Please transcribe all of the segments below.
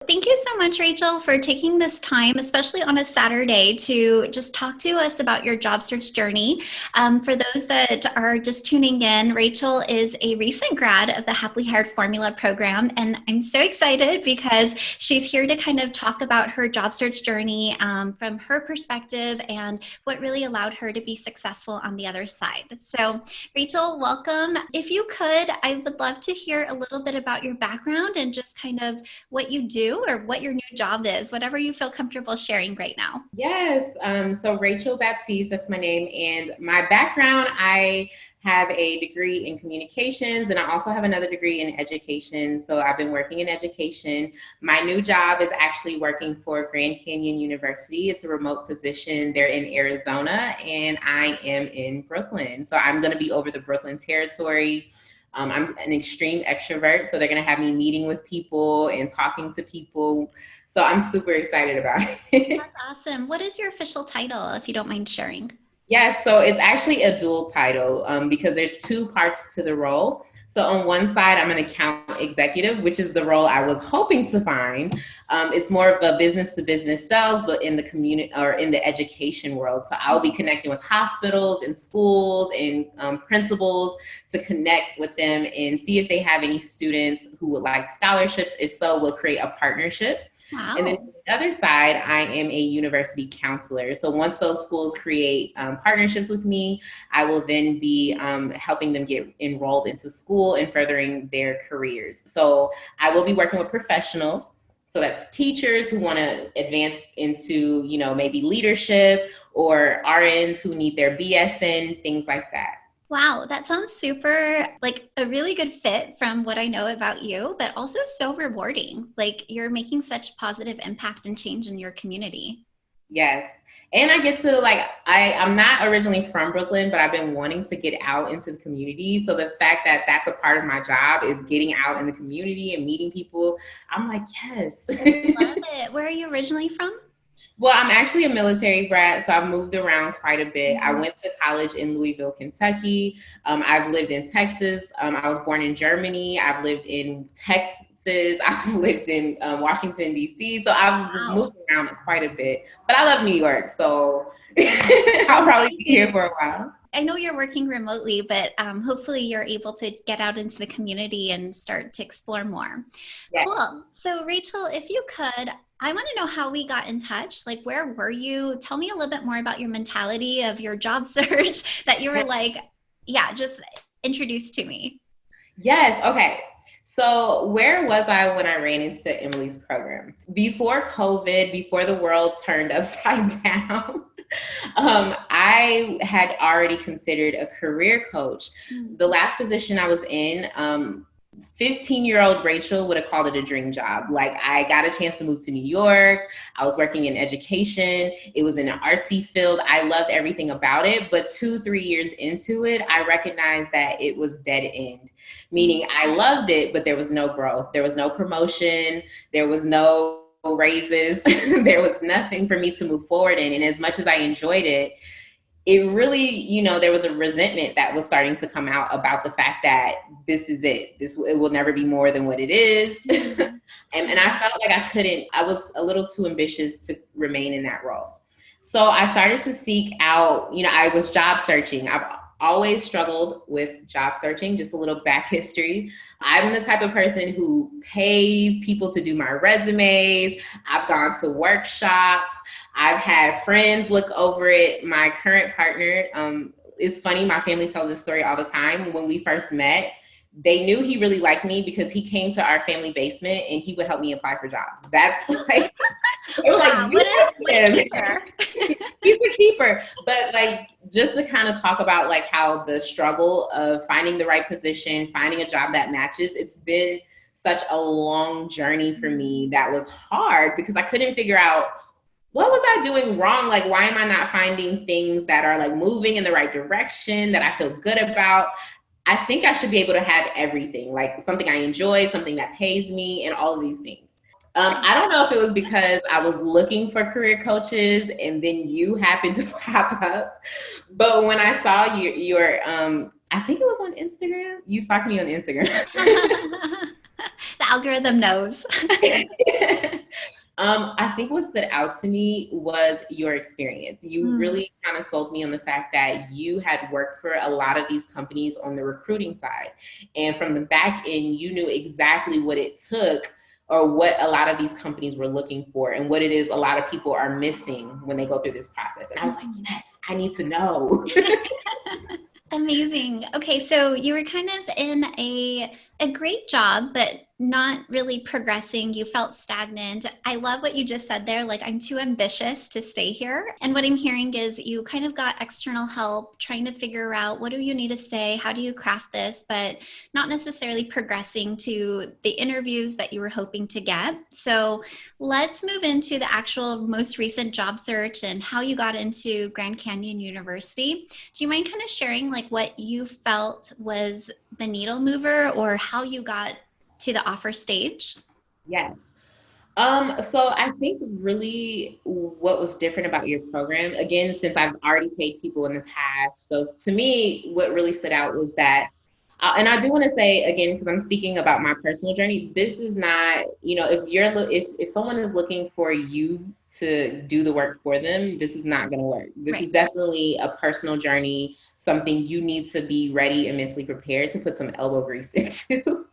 Thank you so much, Rachel, for taking this time, especially on a Saturday, to just talk to us about your job search journey. For those that are just tuning in, Rachel is a recent grad of the Happily Hired Formula program, and I'm so excited because she's here to kind of talk about her job search journey from her perspective and what really allowed her to be successful on the other side. So, Rachel, welcome. If you could, I would love to hear a little bit about your background and just kind of what you do or what your new job is, whatever you feel comfortable sharing right now. Yes. So Rachel Baptiste, that's my name. And my background, I have a degree in communications and I also have another degree in education. So I've been working in education. My new job is actually working for Grand Canyon University. It's a remote position. They're in Arizona and I am in Brooklyn. So I'm going to be over the Brooklyn territory. I'm an extreme extrovert, so they're going to have me meeting with people and talking to people. So I'm super excited about it. That's awesome. What is your official title, if you don't mind sharing? Yes, so it's actually a dual title because there's two parts to the role. So on one side, I'm an account executive, which is the role I was hoping to find. It's more of a business to business sales, but in the community or in the education world. So I'll be connecting with hospitals and schools and principals to connect with them and see if they have any students who would like scholarships. If so, we'll create a partnership. And then Wow. on the other side, I am a university counselor. So once those schools create partnerships with me, I will then be helping them get enrolled into school and furthering their careers. So I will be working with professionals. So that's teachers who want to advance into, maybe leadership, or RNs who need their BSN, things like that. Wow, that sounds super like a really good fit from what I know about you, but also so rewarding. Like you're making such positive impact and change in your community. Yes. And I get to I'm not originally from Brooklyn, but I've been wanting to get out into the community. So the fact that that's a part of my job is getting out in the community and meeting people, I'm like, yes. Love it. Where are you originally from? Well, I'm actually a military brat, so I've moved around quite a bit. I went to college in Louisville, Kentucky. I've lived in Texas. I was born in Germany. I've lived in Texas. I've lived in Washington, D.C. So I've Wow. moved around quite a bit. But I love New York, so I'll probably be here Amazing. for a while. I know you're working remotely, but hopefully you're able to get out into the community and start to explore more. Yeah. Cool. So, Rachel, if you could, I want to know how we got in touch. Like, where were you? Tell me a little bit more about your mentality of your job search that you were like, yeah, just introduce to me. Yes. Okay. So where was I when I ran into Emily's program? Before COVID, before the world turned upside down, I had already considered a career coach. The last position I was in, 15-year-old Rachel would have called it a dream job. Like I got a chance to move to New York. I was working in education. It was in an artsy field. I loved everything about it. But 2-3 years into it, I recognized that it was dead end, meaning I loved it, but there was no growth. There was no promotion. There was no raises. There was nothing for me to move forward in. And as much as I enjoyed it, it really, there was a resentment that was starting to come out about the fact that this is it. It will never be more than what it is. And I felt like I was a little too ambitious to remain in that role. So I started to seek out, I was job searching. I've always struggled with job searching, just a little back history. I'm the type of person who pays people to do my resumes. I've gone to workshops. I've had friends look over it. My current partner, it's funny, my family tells this story all the time. When we first met, they knew he really liked me because he came to our family basement and he would help me apply for jobs. That's like, they were like, Wow, you what a have him. keeper. He's a keeper. But like, just to kind of talk about like how the struggle of finding the right position, finding a job that matches, it's been such a long journey for me that was hard because I couldn't figure out what was I doing wrong? Like, why am I not finding things that are like moving in the right direction that I feel good about? I think I should be able to have everything, like something I enjoy, something that pays me, and all of these things. I don't know if it was because I was looking for career coaches and then you happened to pop up, but when I saw your I think it was on Instagram. You stalked me on Instagram. The algorithm knows. I think what stood out to me was your experience. You Mm. really kind of sold me on the fact that you had worked for a lot of these companies on the recruiting side. And from the back end, you knew exactly what it took or what a lot of these companies were looking for and what it is a lot of people are missing when they go through this process. And I was like, Mhm. yes, I need to know. Amazing. Okay, so you were kind of in a great job, but not really progressing. You felt stagnant. I love what you just said there. Like, I'm too ambitious to stay here. And what I'm hearing is you kind of got external help trying to figure out what do you need to say? How do you craft this? But not necessarily progressing to the interviews that you were hoping to get. So let's move into the actual most recent job search and how you got into Grand Canyon University. Do you mind kind of sharing like what you felt was the needle mover or how you got to the offer stage? Yes. So I think really what was different about your program, again, since I've already paid people in the past. So to me, what really stood out was that, and I do want to say again, because I'm speaking about my personal journey, this is not, if someone is looking for you to do the work for them, this is not going to work. This is Right. definitely a personal journey, something you need to be ready and mentally prepared to put some elbow grease into.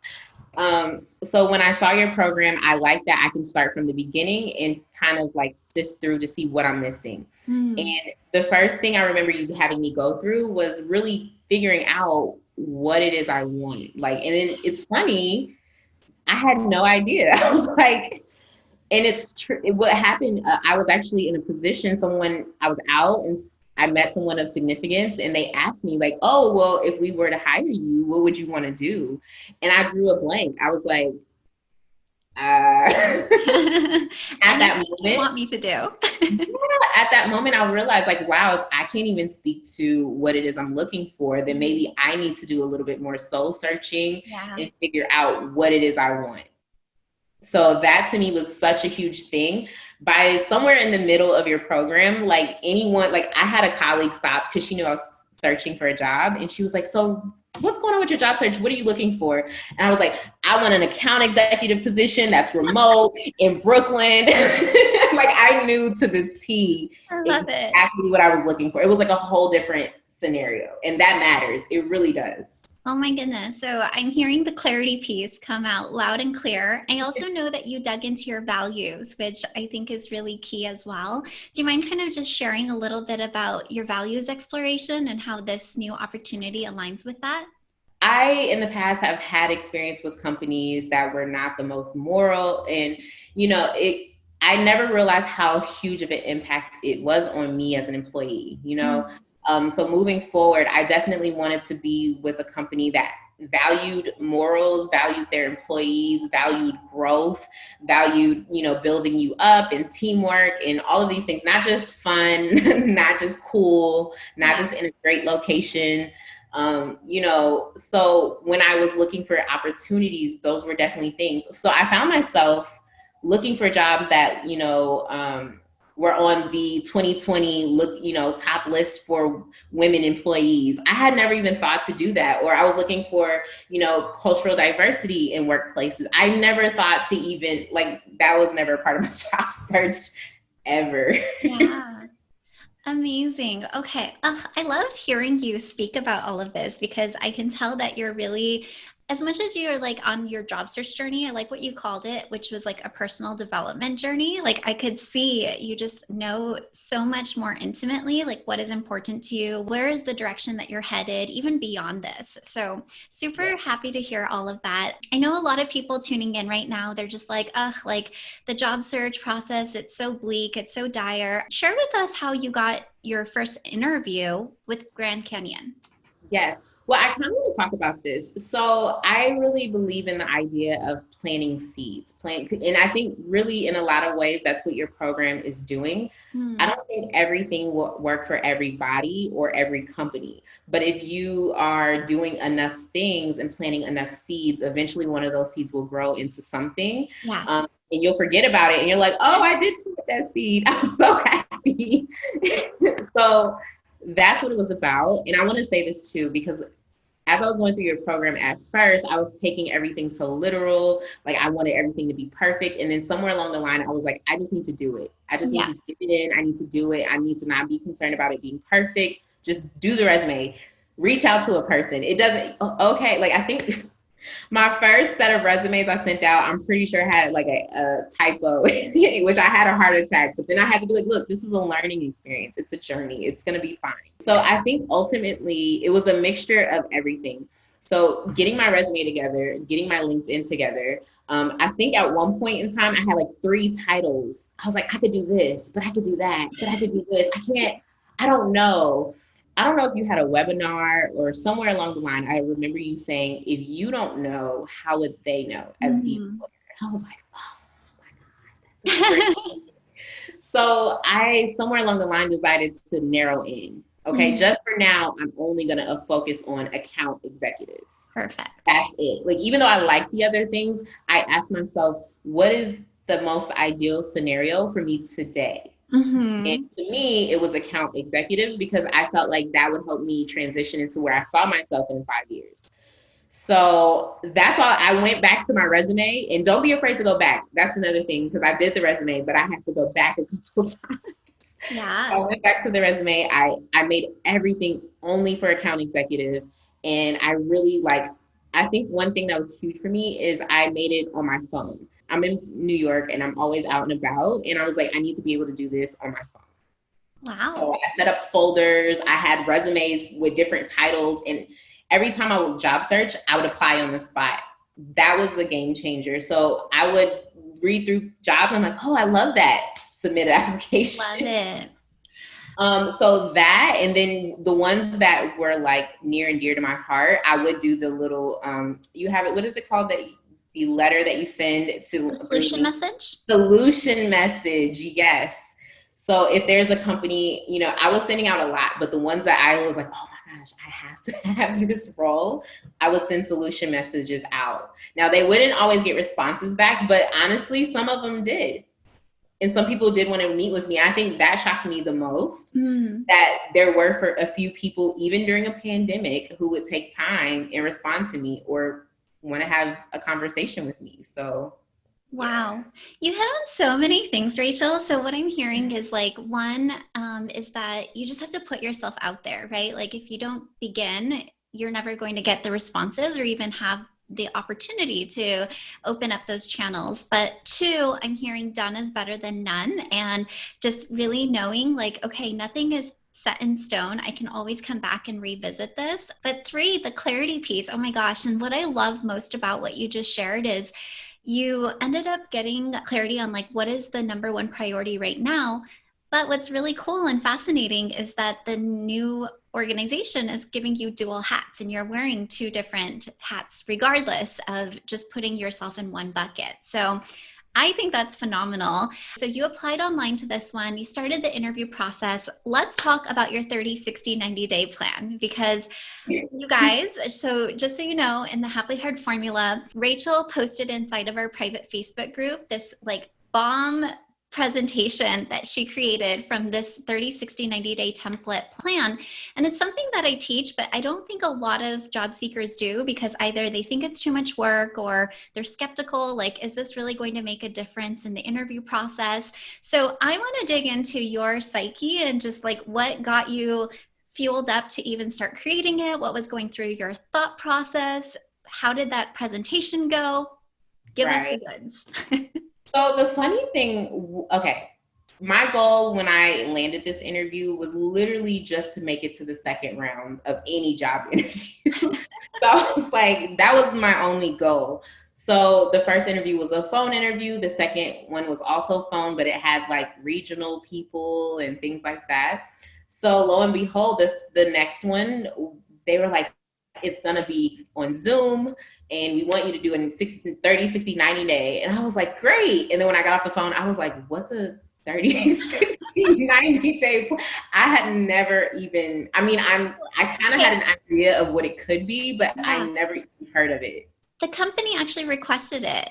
So when I saw your program, I like that I can start from the beginning and kind of like sift through to see what I'm missing. Mm. And the first thing I remember you having me go through was really figuring out what it is I want. Like, and then it's funny, I had no idea. I was like, and it's true. What happened, I was actually in a position, I was out and I met someone of significance and they asked me like, oh, well, if we were to hire you, what would you want to do? And I drew a blank. I was like, uh, at that Anything you moment, want me to do. at that moment, I realized like, wow, if I can't even speak to what it is I'm looking for, then maybe I need to do a little bit more soul searching Yeah. and figure out what it is I want. So that to me was such a huge thing. By somewhere in the middle of your program, like anyone, like I had a colleague stop because she knew I was searching for a job and she was like, so what's going on with your job search? What are you looking for? And I was like, I want an account executive position that's remote in Brooklyn. Like I knew to the T I love it. exactly what I was looking for. It was like a whole different scenario. And that matters. It really does. Oh my goodness. So I'm hearing the clarity piece come out loud and clear. I also know that you dug into your values, which I think is really key as well. Do you mind kind of just sharing a little bit about your values exploration and how this new opportunity aligns with that? I, in the past, have had experience with companies that were not the most moral, and it. I never realized how huge of an impact it was on me as an employee. Mm. So moving forward, I definitely wanted to be with a company that valued morals, valued their employees, valued growth, valued building you up and teamwork and all of these things. Not just fun, not just cool, not Yeah. just in a great location. So when I was looking for opportunities, those were definitely things. So I found myself looking for jobs that, were on the 2020 top list for women employees. I had never even thought to do that. Or I was looking for, cultural diversity in workplaces. I never thought to even like that was never a part of my job search ever. Yeah. Amazing. Okay. I love hearing you speak about all of this because I can tell that you're really, as much as you're like on your job search journey, I like what you called it, which was like a personal development journey. Like I could see you just know so much more intimately, like what is important to you, where is the direction that you're headed, even beyond this. So Yeah. super happy to hear all of that. I know a lot of people tuning in right now, they're just like, ugh, like the job search process, it's so bleak, it's so dire. Share with us how you got your first interview with Grand Canyon. Yes. Well, I kind of want to talk about this. So I really believe in the idea of planting seeds. And I think really in a lot of ways, that's what your program is doing. I Hmm. don't think everything will work for everybody or every company. But if you are doing enough things and planting enough seeds, eventually one of those seeds will grow into something. Yeah. And you'll forget about it. And you're like, oh, I did plant that seed. I'm so happy. So that's what it was about. And I want to say this too, because as I was going through your program at first, I was taking everything so literal. Like I wanted everything to be perfect. And then somewhere along the line, I was like, I just need to do it. I just need Yeah. to get it in. I need to do it. I need to not be concerned about it being perfect. Just do the resume. Reach out to a person. It doesn't, okay. Like I think my first set of resumes I sent out, I'm pretty sure had like a typo, which I had a heart attack. But then I had to be like, look, this is a learning experience. It's a journey. It's going to be fine. So I think ultimately it was a mixture of everything. So getting my resume together, getting my LinkedIn together. I think at one point in time, I had like 3 titles. I was like, I could do this, but I could do that, but I could do this. I don't know. I don't know if you had a webinar or somewhere along the line. I remember you saying, if you don't know, how would they know as the employer? I was like, oh my gosh, that's a great. So I, somewhere along the line, decided to narrow in. Okay, just for now, I'm only going to focus on account executives. Perfect. That's it. Like, even though I like the other things, I asked myself, what is the most ideal scenario for me today? And to me, it was account executive because I felt like that would help me transition into where I saw myself in 5 years. So that's all. I went back to my resume, and don't be afraid to go back. That's another thing, because I did the resume, but I had to go back a couple of times. Yeah. So I went back to the resume. I made everything only for account executive. And I really I think one thing that was huge for me is I made it on my phone. I'm in New York and I'm always out and about. And I was like, I need to be able to do this on my phone. Wow. So I set up folders. I had resumes with different titles. And every time I would job search, I would apply on the spot. That was the game changer. So I would read through jobs. I'm like, oh, I love that. Submit an application. Love it. So that, and then the ones that were like near and dear to my heart, I would do the little, you have it, what is it called? The letter that you send to the solution message. Solution message. Yes. So if there's a company, I was sending out a lot, but the ones that I was like, oh my gosh, I have to have this role, I would send solution messages out. Now they wouldn't always get responses back, but honestly, some of them did. And some people did want to meet with me. I think that shocked me the most, that there were for a few people, even during a pandemic, who would take time and respond to me or want to have a conversation with me. So, wow. You hit on so many things, Rachel. So what I'm hearing is one is that you just have to put yourself out there, right? Like if you don't begin, you're never going to get the responses or even have the opportunity to open up those channels. But 2, I'm hearing done is better than none. And just really knowing okay, nothing is set in stone. I can always come back and revisit this. But 3, the clarity piece. Oh my gosh. And what I love most about what you just shared is you ended up getting clarity on what is the number 1 priority right now. But what's really cool and fascinating is that the new organization is giving you dual hats and you're wearing 2 different hats, regardless of just putting yourself in one bucket. So I think that's phenomenal. So you applied online to this one. You started the interview process. Let's talk about your 30, 60, 90-day plan because you guys, so just so you know, in the Happily Hard formula, Rachel posted inside of our private Facebook group this bomb presentation that she created from this 30, 60, 90-day template plan. And it's something that I teach, but I don't think a lot of job seekers do because either they think it's too much work or they're skeptical, is this really going to make a difference in the interview process? So I want to dig into your psyche and just what got you fueled up to even start creating it? What was going through your thought process? How did that presentation go? Give us the goods. So the funny thing, okay, my goal when I landed this interview was literally just to make it to the second round of any job interview. So I was like, that was my only goal. So the first interview was a phone interview. The second one was also phone, but it had regional people and things like that. So lo and behold, the next one, they were like, it's going to be on Zoom and we want you to do it in 30, 60, 90 day. And I was like, great. And then when I got off the phone, I was like, what's a 30, 60, 90 day? I had never even, I kind of had an idea of what it could be, but I never even heard of it. The company actually requested it.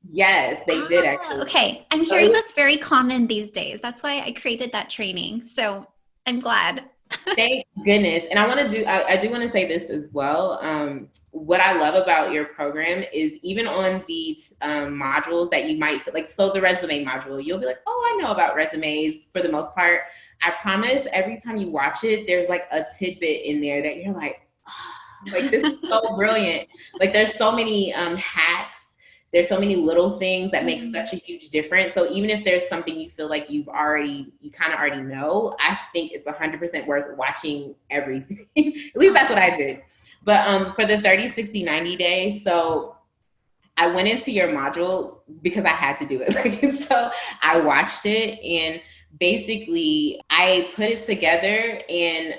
Yes, they did actually. Okay. I'm hearing that's very common these days. That's why I created that training. So I'm glad. Thank goodness. And I do want to say this as well. What I love about your program is even on the modules that you might like, so the resume module, you'll be like, oh, I know about resumes for the most part. I promise every time you watch it, there's like a tidbit in there that you're like, oh, like this is so brilliant. Like there's so many hacks. There's so many little things that make such a huge difference. So even if there's something you feel like you kind of already know, I think it's 100% worth watching everything. At least that's what I did. But for the 30, 60, 90 days, so I went into your module because I had to do it. Like, so I watched it, and basically I put it together, and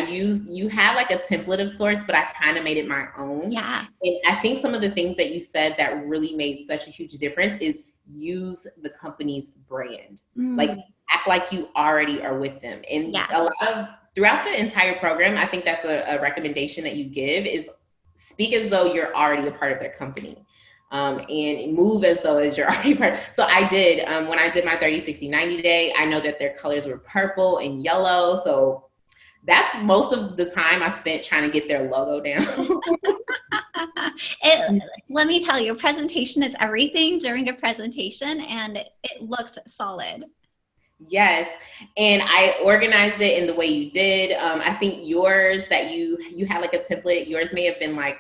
you had like a template of sorts, but I kind of made it my own. Yeah. And I think some of the things that you said that really made such a huge difference is use the company's brand. Like act like you already are with them. And a lot of throughout the entire program, I think that's a recommendation that you give is speak as though you're already a part of their company. And move as though as you're already part. So I did, when I did my 30, 60, 90 day, I know that their colors were purple and yellow. So that's most of the time I spent trying to get their logo down. Let me tell you, presentation is everything during a presentation, and it looked solid. Yes. And I organized it in the way you did. I think yours that you had like a template, yours may have been like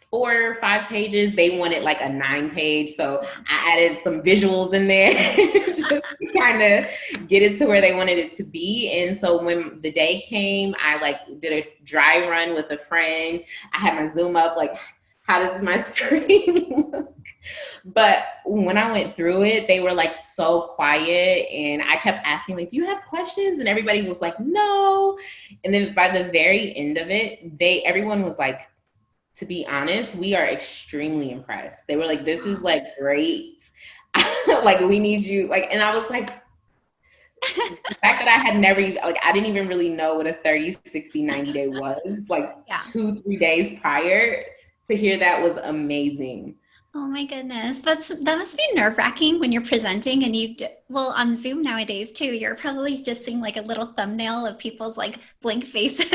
4 or 5 pages. They wanted like a 9 page. So I added some visuals in there just to kind of get it to where they wanted it to be. And so when the day came, I like did a dry run with a friend. I had my Zoom up, like, how does my screen look? But when I went through it, they were like so quiet, and I kept asking like, do you have questions? And everybody was like, no. And then by the very end of it, everyone was like, to be honest, we are extremely impressed. They were like, this is like great. Like, we need you. Like, and I was like, the fact that I had never, like, I didn't even really know what a 30, 60, 90 day was, like 2-3 days prior. To hear that was amazing. Oh my goodness. That must be nerve-wracking when you're presenting and well, on Zoom nowadays too, you're probably just seeing like a little thumbnail of people's like blank faces.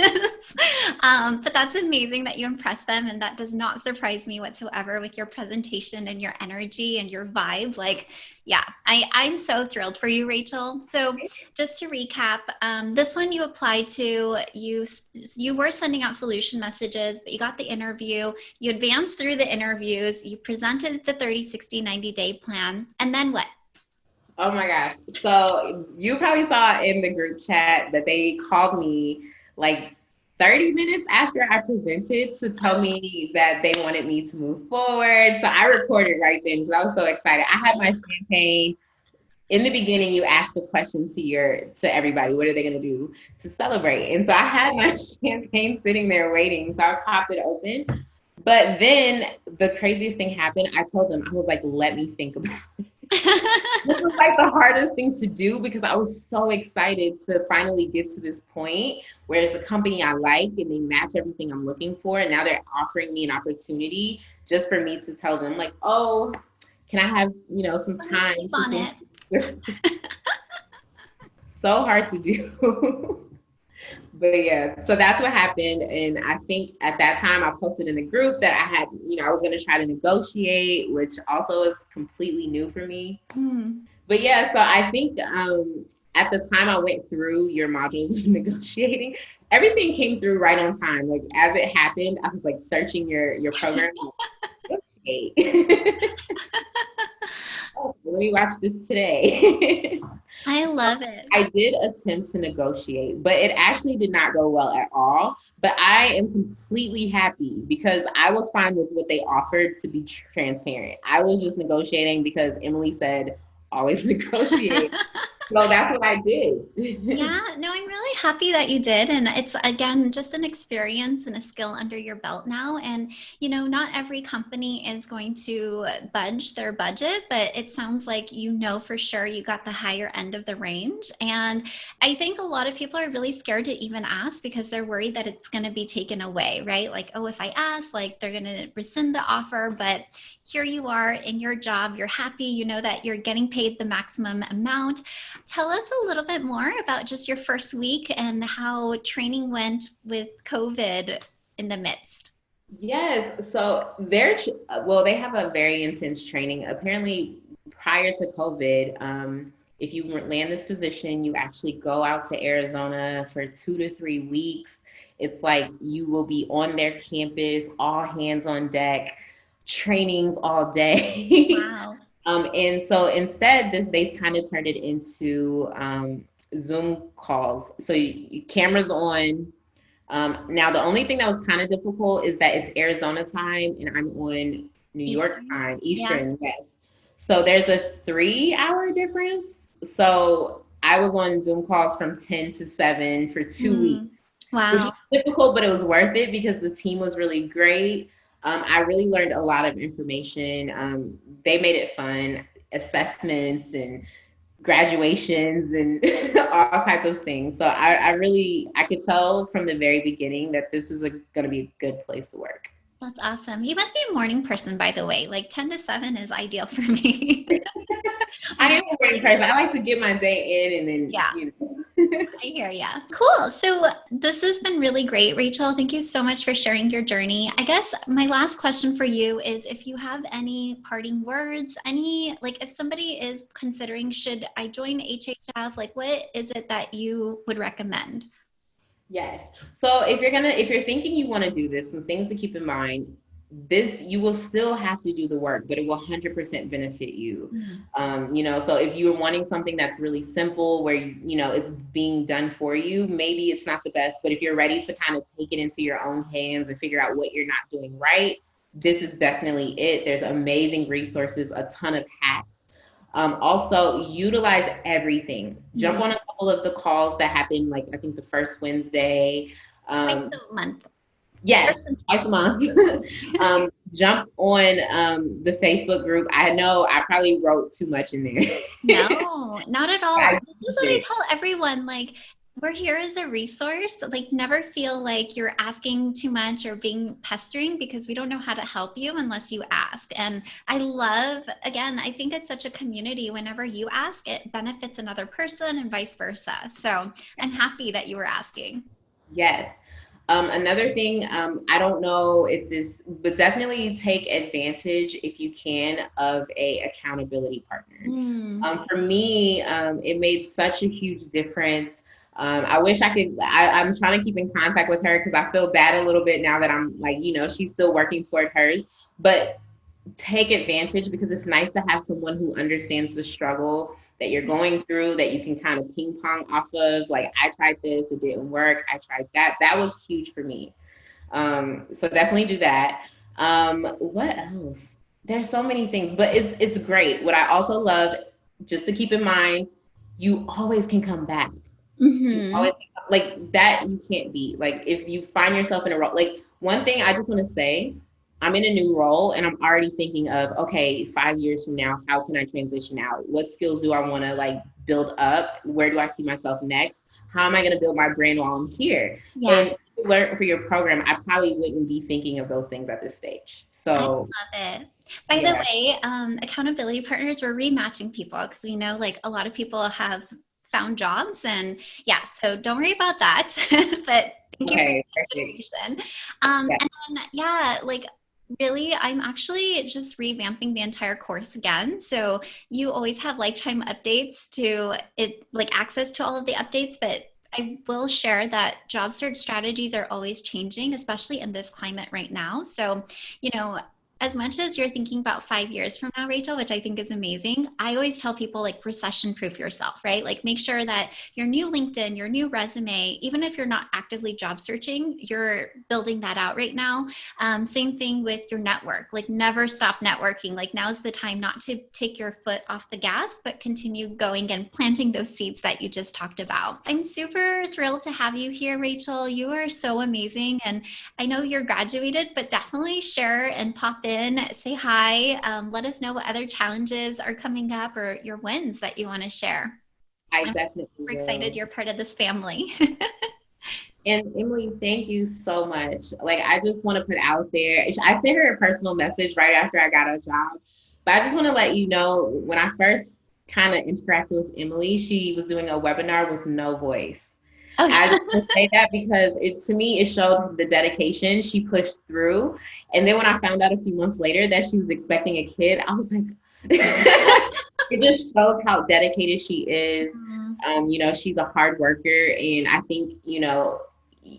But that's amazing that you impressed them, and that does not surprise me whatsoever with your presentation and your energy and your vibe. Like, yeah, I'm so thrilled for you, Rachel. So just to recap, this one you applied to, you were sending out solution messages, but you got the interview, you advanced through the interviews, you presented the 30, 60, 90 day plan, and then what? Oh my gosh. So you probably saw in the group chat that they called me like 30 minutes after I presented to tell me that they wanted me to move forward. So I recorded right then because I was so excited. I had my champagne. In the beginning, you ask a question to everybody, what are they going to do to celebrate? And so I had my champagne sitting there waiting. So I popped it open. But then the craziest thing happened. I told them, I was like, let me think about it. This was like the hardest thing to do because I was so excited to finally get to this point where it's a company I like and they match everything I'm looking for. And now they're offering me an opportunity just for me to tell them like, oh, can I have, some time on it? So hard to do. But yeah, so that's what happened. And I think at that time I posted in the group that I had, I was going to try to negotiate, which also is completely new for me. But yeah, so I think at the time I went through your modules of negotiating, everything came through right on time. Like as it happened, I was like searching your program. Negotiate. Oh, let me watch this today. I love it. I did attempt to negotiate, but it actually did not go well at all. But I am completely happy because I was fine with what they offered, to be transparent. I was just negotiating because Emily said, always negotiate. So that's what I did. Yeah, no, I'm really happy that you did. And it's, again, just an experience and a skill under your belt now. And, not every company is going to budge their budget, but it sounds like for sure you got the higher end of the range. And I think a lot of people are really scared to even ask because they're worried that it's going to be taken away, right? Like, oh, if I ask, like they're going to rescind the offer. But here you are in your job, you're happy, you know that you're getting paid the maximum amount. Tell us a little bit more about just your first week and how training went with COVID in the midst. Yes. So they have a very intense training. Apparently, prior to COVID, if you land this position, you actually go out to Arizona for 2 to 3 weeks. It's like you will be on their campus, all hands on deck, trainings all day. Wow. And so instead, they've kind of turned it into Zoom calls. So cameras on. Now, the only thing that was kind of difficult is that it's Arizona time and I'm on New York Eastern. time, Yeah. Eastern, yes. So there's a 3 hour difference. So I was on Zoom calls from 10 to 7 for 2 weeks, Mm. which was Wow. difficult, but it was worth it because the team was really great. I really learned a lot of information. They made it fun, assessments and graduations and all type of things. So I could tell from the very beginning that this is going to be a good place to work. That's awesome. You must be a morning person, by the way. Like 10 to 7 is ideal for me. I I know am a morning person. I like to get my day in and then, yeah, I hear ya. Cool. So this has been really great, Rachel. Thank you so much for sharing your journey. I guess my last question for you is if you have any parting words, any, like if somebody is considering, should I join HHF? Like what is it that you would recommend? Yes. So if you're thinking you want to do this, some things to keep in mind, this you will still have to do the work, but it will 100% benefit you. Mm. So if you're wanting something that's really simple where it's being done for you, maybe it's not the best, but if you're ready to kind of take it into your own hands and figure out what you're not doing right, this is definitely it. There's amazing resources, a ton of hacks. Also, utilize everything. Jump Mm. on a couple of the calls that happen, like I think the first Wednesday. Twice Um, a month. yes, Person. twice a month. Jump on the Facebook group. I know I probably wrote too much in there. No, not at all. I This is what I tell everyone. Like, we're here as a resource. Like, never feel like you're asking too much or being pestering because we don't know how to help you unless you ask. And I love, again, I think it's such a community. Whenever you ask, it benefits another person and vice versa. So I'm happy that you were asking. Yes. Another thing, I don't know if this, but definitely take advantage if you can of a accountability partner. Mm. For me, it made such a huge difference. I wish I could, I'm trying to keep in contact with her because I feel bad a little bit now that I'm like, she's still working toward hers, but take advantage because it's nice to have someone who understands the struggle that you're going through that you can kind of ping pong off of. Like, I tried this, it didn't work. I tried that. That was huge for me. So definitely do that. What else? There's so many things, but it's great. What I also love, just to keep in mind, you always can come back. You Hmm. always like that. You can't beat. Like if you find yourself in a role, like one thing I just want to say, I'm in a new role and I'm already thinking of, okay, 5 years from now, how can I transition out? What skills do I want to like build up? Where do I see myself next? How am I going to build my brand while I'm here? Yeah. And if you learn for your program, I probably wouldn't be thinking of those things at this stage. I So love it. By the yeah, way, accountability partners, we're rematching people because we know like a lot of people have found jobs and yeah, so don't worry about that. But thank you for your okay, perfect. consideration. Yeah, And then yeah, like really, I'm actually just revamping the entire course again. So you always have lifetime updates to it, like access to all of the updates, but I will share that job search strategies are always changing, especially in this climate right now. So, you know, as much as you're thinking about 5 years from now, Rachel, which I think is amazing, I always tell people like recession proof yourself, right? Like make sure that your new LinkedIn, your new resume, even if you're not actively job searching, you're building that out right now. Same thing with your network, like never stop networking. Like now's the time not to take your foot off the gas, but continue going and planting those seeds that you just talked about. I'm super thrilled to have you here, Rachel. You are so amazing. And I know you're graduated, but definitely share and pop in, say hi. Let us know what other challenges are coming up or your wins that you want to share. I I'm definitely super excited will. you're part of this family. And Emily, thank you so much. Like, I just want to put out there, I sent her a personal message right after I got a job, but I just want to let you know when I first kind of interacted with Emily, she was doing a webinar with no voice. Oh, I just yeah. want to say that because to me, it showed the dedication she pushed through. And then when I found out a few months later that she was expecting a kid, I was like, it just shows how dedicated she is. Mhm. She's a hard worker. And I think,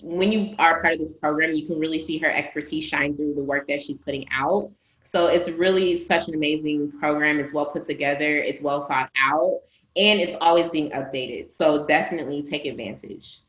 when you are part of this program, you can really see her expertise shine through the work that she's putting out. So it's really such an amazing program. It's well put together, it's well thought out, and it's always being updated. So definitely take advantage.